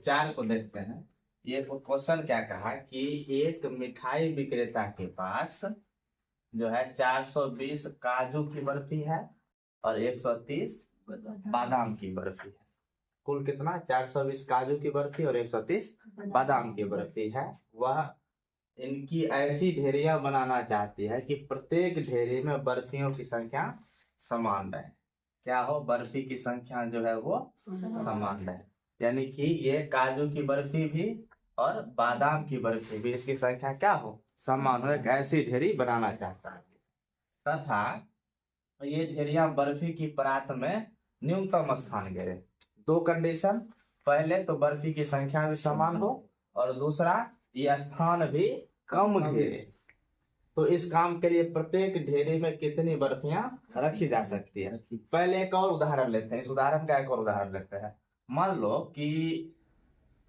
4 को देखते हैं। ये क्वेश्चन क्या कहा कि एक मिठाई विक्रेता के पास जो है 420 काजू की बर्फी है और 130 बादाम की बर्फी है। कुल कितना? 420 काजू की बर्फी और 130 बादाम की बर्फी है। वह इनकी ऐसी ढेरियां बनाना चाहती है कि प्रत्येक ढेरी में बर्फियों की संख्या समान रहे। क्या हो? बर्फी की संख्या जो है वो समान रहे, यानी कि ये काजू की बर्फी भी और बादाम की बर्फी भी इसकी संख्या क्या हो? समान हो। एक ऐसी ढेरी बनाना चाहता है तथा ये ढेरियां बर्फी की परात में न्यूनतम स्थान घेरे। 2 कंडीशन, पहले तो बर्फी की संख्या भी समान हो और दूसरा ये स्थान भी कम घेरे। तो इस काम के लिए प्रत्येक ढेरी में कितनी बर्फियां रखी जा सकती है? पहले एक और उदाहरण लेते हैं। इस उदाहरण का एक और उदाहरण लेते हैं। मान लो कि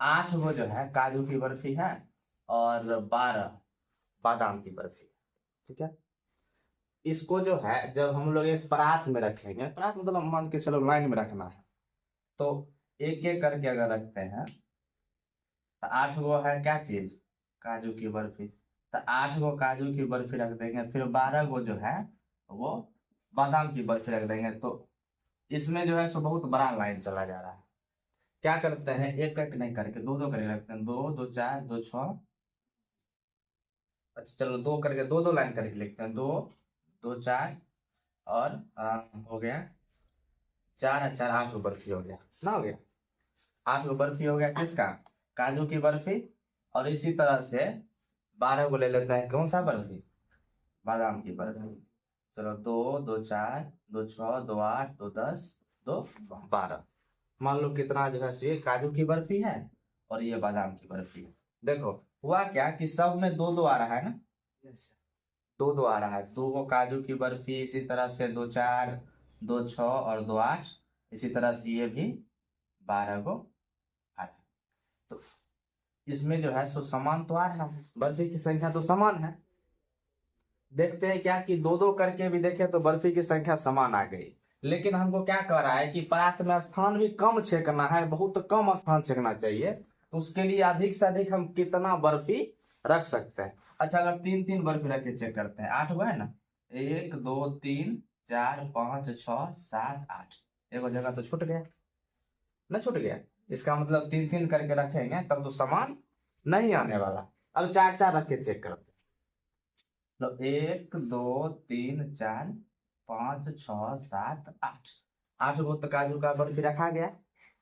8 वो जो है काजू की बर्फी है और 12 बादाम की बर्फी, ठीक है। इसको जो है जब हम लोग एक परात में रखेंगे, परात मतलब मान के चलो लाइन में रखना है, तो एक एक करके अगर रखते हैं तो 8 वो है क्या चीज? काजू की बर्फी। तो 8 गो काजू की बर्फी रख देंगे, फिर 12 गो जो है वो बादाम की बर्फी रख देंगे। तो इसमें जो है सो बहुत बड़ा लाइन चला जा रहा है। क्या करते हैं, एक एक नहीं करके दो दो करके रखते हैं। 2 2 4 2 6, अच्छा चलो 2 करके दो दो लाइन करके लिखते हैं। 2 2 4 और हो गया 4 4 8 गो बर्फी हो गया ना, हो गया 8 गो बर्फी हो गया किसका? काजू की बर्फी। और इसी तरह से 12 को ले लेते हैं, कौन सा बर्फी? बादाम की बर्फी। चलो 2 2 4 2 6 2 8 2 10 2 12। मान लो कितना जो है ये काजू की बर्फी है और ये बादाम की बर्फी है। देखो हुआ क्या कि सब में 2 2 आ रहा है ना, 2 2 आ रहा है। 2 को काजू की बर्फी, इसी तरह से 2 4 2 6 और 2 8, इसी तरह से ये भी 12 को आ रहा है। तो इसमें जो है सो समान तो आ रहा है, बर्फी की संख्या तो समान है। देखते हैं क्या कि 2 2 करके भी देखें तो बर्फी की संख्या समान आ गई। लेकिन हमको क्या कह रहा है कि परात में स्थान भी कम छेकना है, बहुत कम स्थान छेकना चाहिए। तो उसके लिए अधिक से अधिक हम कितना बर्फी रख सकते हैं? अच्छा अगर 3 3 बर्फी रख के चेक करते हैं। 8 हुआ है ना, 1 2 3 4 5 6 7 8, एक जगह तो छूट गया ना, छूट गया। इसका मतलब 3 3 करके रखेंगे तब तो समान नहीं आने वाला। अब 4 4 रख के चेक करते हैं। तो 1 2 3 4 5 6 7 8, 8 गो तो काजू का बर्फी रखा गया।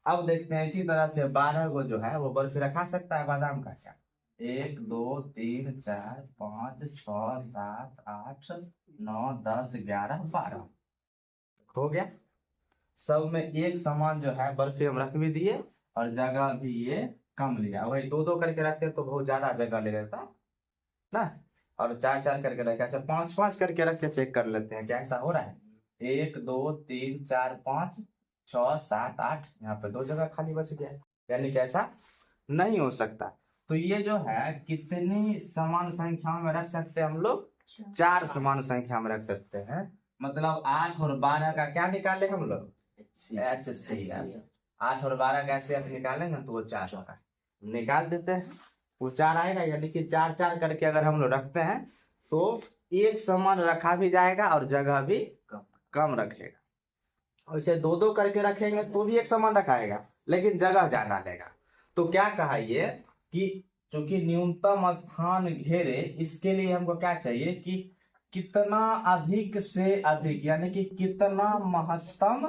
अब देखते हैं इसी तरह से 12 गो जो है वो बर्फी रखा सकता है बादाम का क्या? 1 2 3 4 5 6 7 8 9 10 11 12 हो गया। सब में एक समान जो है बर्फी हम रख भी दिए और जगह भी ये कम लिया। वही 2 2 करके रखते तो बहुत ज्यादा जगह ले लेता ना, और 4 4 करके रखे। अच्छा 5 5 करके रख के चेक कर लेते हैं क्या ऐसा हो रहा है? 1 2 3 4 5 6 7 8, यहाँ पे 2 जगह खाली बच गया है, यानी कि ऐसा नहीं हो सकता। तो ये जो है कितनी समान संख्या में रख सकते हैं हम लोग? 4 समान संख्या में रख सकते हैं। मतलब 8 और 12 का क्या निकाले हम लोग? HCF। 8 और 12 का HCF निकालेंगे तो वो 4 होगा, निकाल देते हैं, वो 4 आएगा। यानी कि 4 4 करके अगर हम लोग रखते हैं तो एक समान रखा भी जाएगा और जगह भी कम रखेगा। और इसे 2 2 करके रखेंगे तो भी एक समान रखाएगा लेकिन जगह ज्यादा लेगा। तो क्या कहा ये कि चूंकि न्यूनतम स्थान घेरे, इसके लिए हमको क्या चाहिए कि कितना अधिक से अधिक, यानी कि कितना महत्तम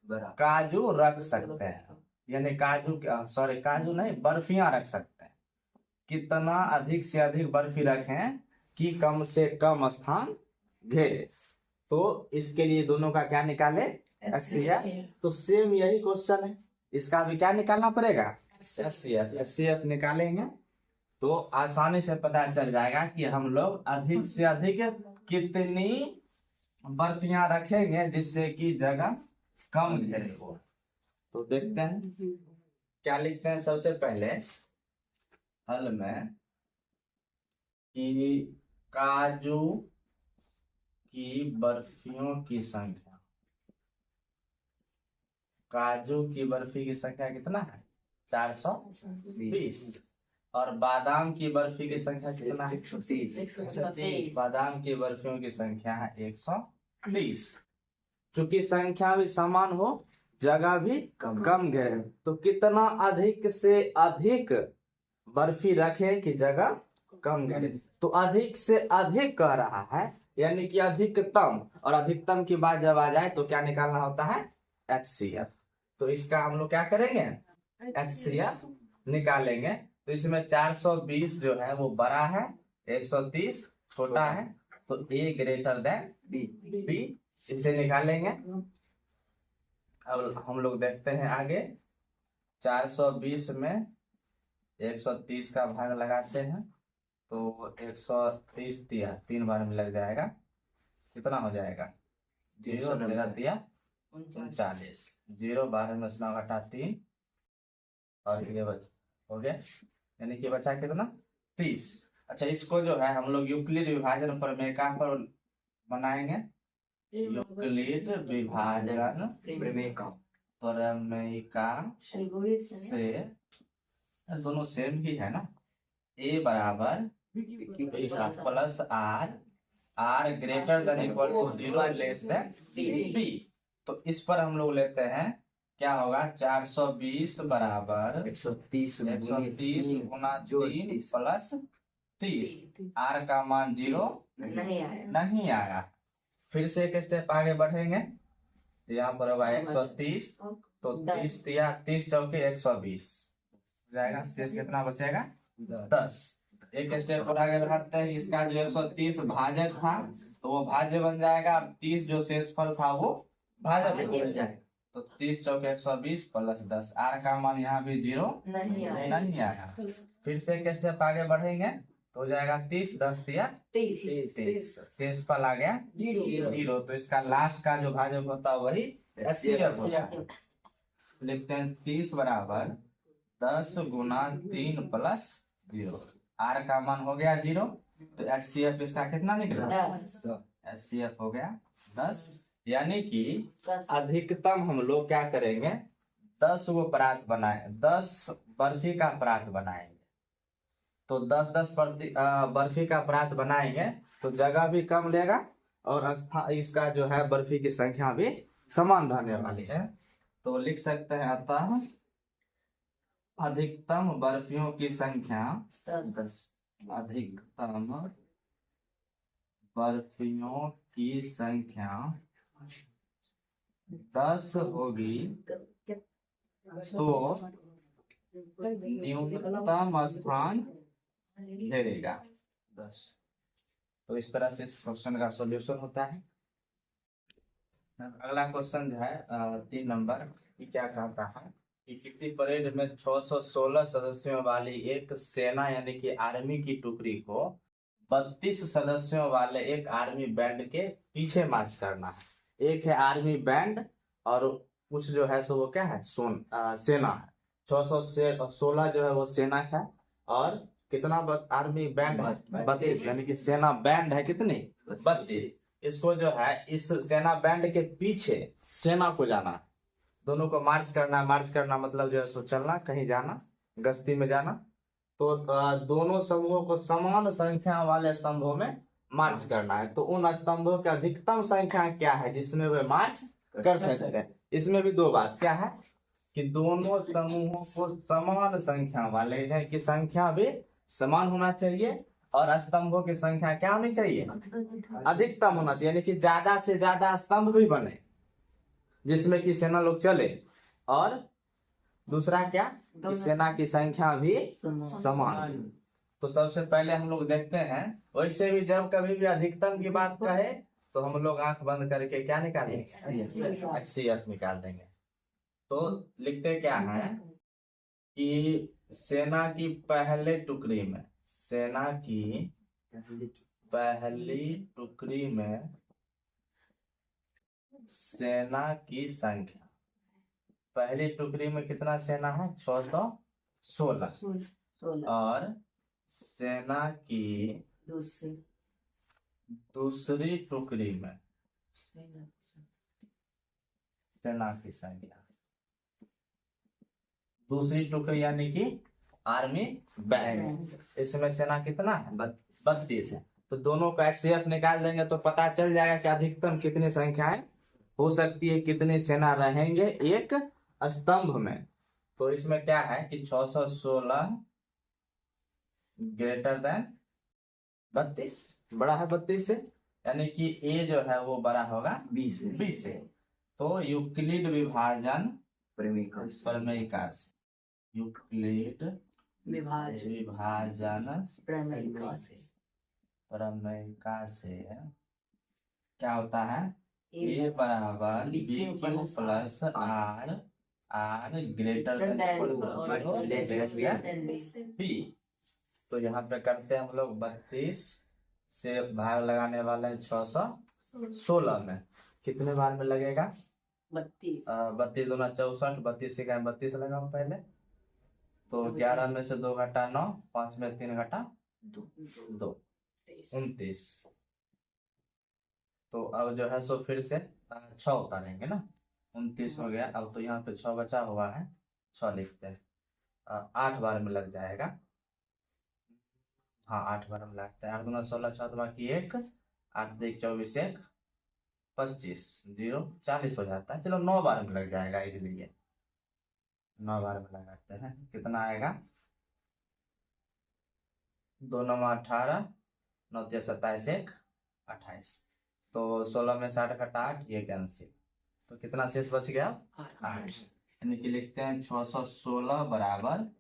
काजू रख सकते हैं, यानी काजू नहीं बर्फियां रख सकते हैं। कितना अधिक से अधिक बर्फी रखें कि कम से कम स्थान घेरे। तो इसके लिए दोनों का क्या निकाले? HCF। तो सेम यही क्वेश्चन है, इसका भी क्या निकालना पड़ेगा? HCF निकालेंगे तो आसानी से पता चल जाएगा कि हम लोग अधिक से अधिक कितनी बर्फियां रखेंगे जिससे कि जगह कम घेरे हो। तो देखते हैं क्या लिखते हैं। सबसे पहले हल में कि काजू की बर्फियों की संख्या, काजू की बर्फी की संख्या कितना है? 420। और बादाम की बर्फी की संख्या कितना है? 130। बादाम की बर्फियों की संख्या है 130। चूंकि संख्या भी समान हो, जगह भी कम घेरे, तो कितना अधिक से अधिक बर्फी रखें कि जगह कम घेरे। तो अधिक से अधिक कह रहा है, यानी कि अधिकतम, और अधिकतम की बात जब आ जाए तो क्या निकालना होता है? HCF। तो इसका हम लोग क्या करेंगे? HCF निकालेंगे। तो इसमें 420 जो है वो बड़ा है, 130 छोटा है, तो A ग्रेटर देन B, इसे निकालेंगे। अब हम लोग देखते हैं आगे। 420 में 130 का भाग लगाते हैं, तो 130 दिया 3 बार में लग जाएगा, कितना हो जाएगा? 0 13 दिया 39, 0 12 में से 9 घटा 3, और ये हो गया, यानी कि बचा कितना? 30। अच्छा, इसको जो है हम लोग यूक्लिड विभाजन प्रमेय कहाँ पर बनाएंगे? यूक्लिड विभाजन प्रमेय से, दोनों सेम ही है ना। A बराबर plus R greater than equal to 0 less than B। तो इस पर हम लोग लेते हैं, क्या होगा? 420 बराबर 130 गुना 3 प्लस 30। R का मान 0 नहीं आया। फिर से एक स्टेप आगे बढ़ेंगे, यहाँ पर होगा 130, तो 30 दिया 30 चौके 120 जाएगा, शेष कितना बचेगा? 10। एक स्टेप और आगे बढ़ाते हैं, इसका जो 130 भाजक था तो वो भाज्य बन जाएगा, और 30 जो शेषफल था वो भाजक बन जाएगा। तो 30 चौके 120 प्लस 10, R का मान यहाँ भी 0 नहीं आया। फिर से एक स्टेप आगे बढ़ेंगे तो हो जाएगा 30, 10 दिया 30, शेषफल आ गया 0। तो इसका लास्ट का जो भाजक होता है वही HCF होता है। लिखते हैं 30 बराबर 10 गुना 3 प्लस 0, R का मान हो गया 0, तो HCF इसका कितना निकला? 10। HCF हो गया 10, यानी कि अधिकतम हम लोग क्या करेंगे? 10 वो परात बनाए, 10 बर्फी का परात बनाएंगे। तो 10-10 बर्फी का परात बनाएंगे तो जगह भी कम लेगा, और इसका जो है बर्फी की संख्या भी समान रहने वाली है। तो लिख सकते हैं, अतः अधिकतम बर्फियों की संख्या 10, अधिकतम बर्फियों की संख्या 10 होगी, तो न्यूनतम स्थान घेरेगा 10। तो इस तरह से इस क्वेश्चन का सॉल्यूशन होता है। अगला क्वेश्चन जो है 3 नंबर की, क्या कहता है कि किसी परेड में 616 सदस्यों वाली एक सेना यानी कि आर्मी की टुकड़ी को 32 सदस्यों वाले एक आर्मी बैंड के पीछे मार्च करना है। एक है आर्मी बैंड और कुछ जो है सो वो क्या है? सेना है। 616 जो है वो सेना है, और कितना आर्मी बैंड है? 32, यानी कि सेना बैंड है कितनी? 32। इसको जो है इस सेना बैंड के पीछे सेना को जाना है, दोनों को मार्च करना। मार्च करना मतलब जो है सो चलना, कहीं जाना, गश्ती में जाना। तो दोनों समूहों को समान संख्या वाले स्तंभों में मार्च करना है। तो उन स्तंभों की अधिकतम संख्या क्या है जिसमें वे मार्च कर सकते हैं? इसमें भी 2 बात क्या है कि दोनों समूहों को समान संख्या वाले है कि संख्या भी समान होना चाहिए, और स्तंभों की संख्या क्या होनी चाहिए? अधिकतम होना चाहिए, यानी कि ज्यादा से ज्यादा स्तंभ भी बने जिसमें कि सेना लोग चले, और दूसरा क्या कि सेना की संख्या भी समान। तो सबसे पहले हम लोग देखते हैं, वैसे भी जब कभी भी अधिकतम की बात कहे तो हम लोग आंख बंद करके क्या निकालेंगे? HCF निकाल देंगे। तो लिखते क्या है कि सेना की पहले टुकड़ी में, सेना की पहली टुकड़ी में सेना की संख्या, पहली टुकड़ी में कितना सेना है? 616। और सेना की दूसरी टुकड़ी में सेना की संख्या, दूसरी टुकड़ी यानी कि आर्मी बैंड, इसमें सेना कितना है 32 है। तो दोनों का एचसीएफ निकाल देंगे तो पता चल जाएगा कि अधिकतम कितनी संख्याएं हो सकती है, कितनी सेना रहेंगे एक स्तंभ में। तो इसमें क्या है कि 616 ग्रेटर देन 32, बड़ा है 32 से, यानी कि ए जो है वो बड़ा होगा 20 से। तो यूक्लिड विभाजन प्रमेयिका से, यूक्लिड विभाजन प्रमेयिका से क्या होता है, ए बराबर B Q plus R greater than B. तो यहाँ पे करते हैं हम लोग 32 से भाग लगाने वाले हैं 616 में, कितने बार में लगेगा 32 दूना 64, 32 से 32 लगा पहले, तो 11 में से 2 घटा 9, 5 में 3 घटा 2 29। तो अब जो है सो फिर से 6 उतारेंगे ना, 29 हो गया। अब तो यहाँ पे 6 बचा हुआ है, 6 लिखते हैं, 8 बार में लग जाएगा। हाँ 8 बार में लगता है, 8 दूना 16, 6 बाकी 1, 8 1 24 1 25 0 40 हो जाता है। चलो 9 बार में लग जाएगा इजीली, 9 बार में लगाते हैं, कितना आएगा 2 9 18 9 3 27 1 28। तो 16 में 60 घटा 8 ये कैंसिल, तो कितना शेष बच गया 8। यानी कि लिखते हैं 616 बराबर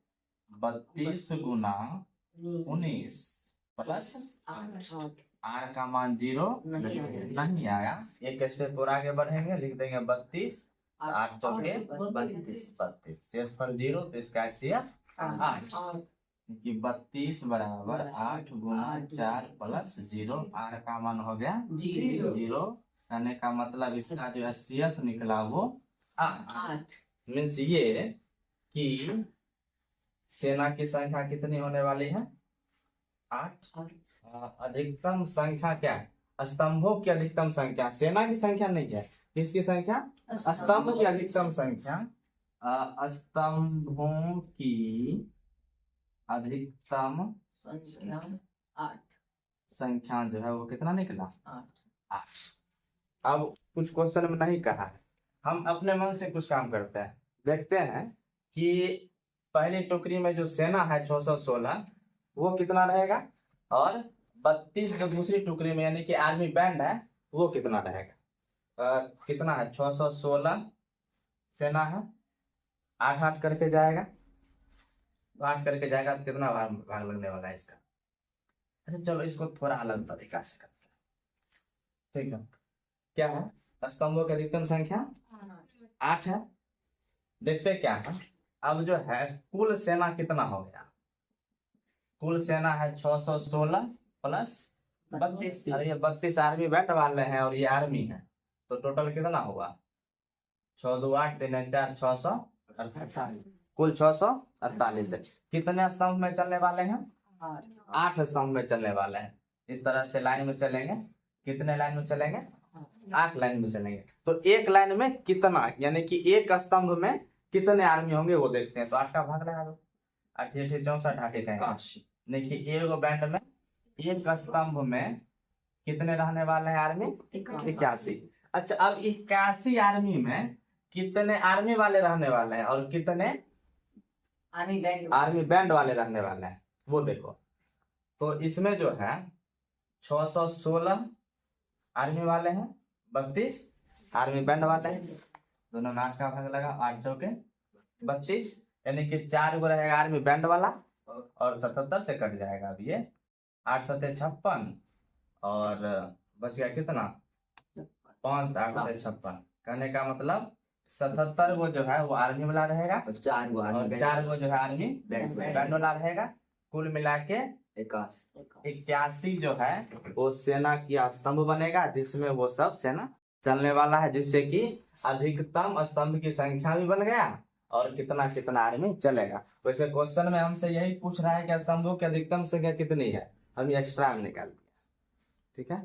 32 गुना 19 प्लस आर का मान 0 नहीं आया। एक स्टेप और आगे बढ़ेंगे, लिख देंगे 32 8 चौके 32 शेषफल 0, तो इसका एचसीएफ 8 कि 32 बराबर 8 गुना 4 प्लस 0, आर का मान हो गया 0, कहने का मतलब इसका जो एचसीएफ निकला वो 8। मीन्स ये कि सेना की संख्या कितनी होने वाली है 8। अधिकतम संख्या क्या है, स्तंभों की अधिकतम संख्या, सेना की संख्या नहीं है, किसकी संख्या, स्तंभ की अधिकतम संख्या, स्तंभों की अधिकतम संख्या जो है वो कितना निकला 8। अब कुछ क्वेश्चन में नहीं कहा है, हम अपने मन से कुछ काम करते हैं, देखते हैं कि पहली टोकरी में जो सेना है 616 वो कितना रहेगा, और 32 जो दूसरी टुकड़ी में यानी कि आर्मी बैंड है वो कितना रहेगा। कितना है 616 सेना है, 8 8 करके जाएगा, तो 8 करके जाएगा तो कितना भाग लगने वाला है इसका। अच्छा चलो इसको थोड़ा अलग तरीका से करते हैं, ठीक है। क्या है, स्तंभों की अधिकतम संख्या 8 है, देखते क्या है। अब जो है कुल सेना कितना हो गया, कुल सेना है 616 प्लस 32, अरे ये 32 आर्मी बैंड वाले हैं और ये आर्मी है, तो टोटल कितना हुआ 6 2 8 3 4 648, कुल 648 है। कितने स्तंभ में चलने वाले हैं 8 स्तंभ में चलने वाले हैं। इस तरह से लाइन में चलेंगे, कितने लाइन में चलेंगे 8 लाइन में चलेंगे। तो एक लाइन में कितना, यानी कि एक स्तंभ में कितने आर्मी होंगे वो देखते हैं। तो 8 का भाग लगा दो, 8 8 64 8 80, देखिए एक बैंड में एक स्तंभ में कितने रहने वाले हैं आर्मी 81। अच्छा अब 81 आर्मी में कितने आर्मी वाले रहने वाले हैं और कितने आर्मी बैंड वाले रहने वाले हैं वो देखो। तो इसमें जो है 616 आर्मी वाले हैं, 32 आर्मी बैंड वाले हैं, दोनों में 8 का भाग लगा, 8 चौके 32, यानी कि 4 गो रहेगा आर्मी बैंड वाला और 77 से कट जाएगा। अब ये 8 7 56 और बच गया कितना 5 8 7 56, कहने का मतलब 77 गो जो है वो आर्मी वाला रहेगा, 4 गो जो है आर्मी बैंड वाला रहेगा, कुल मिला के 81 जो है वो सेना की स्तंभ बनेगा, जिसमें वो सब सेना चलने वाला है, जिससे कि अधिकतम स्तंभ की संख्या भी बन गया और कितना कितना आर्मी चलेगा। वैसे क्वेश्चन में हमसे यही पूछ रहा है कि स्तंभों की अधिकतम संख्या कितनी है, हम एक्स्ट्रा में निकाल दिया, ठीक है।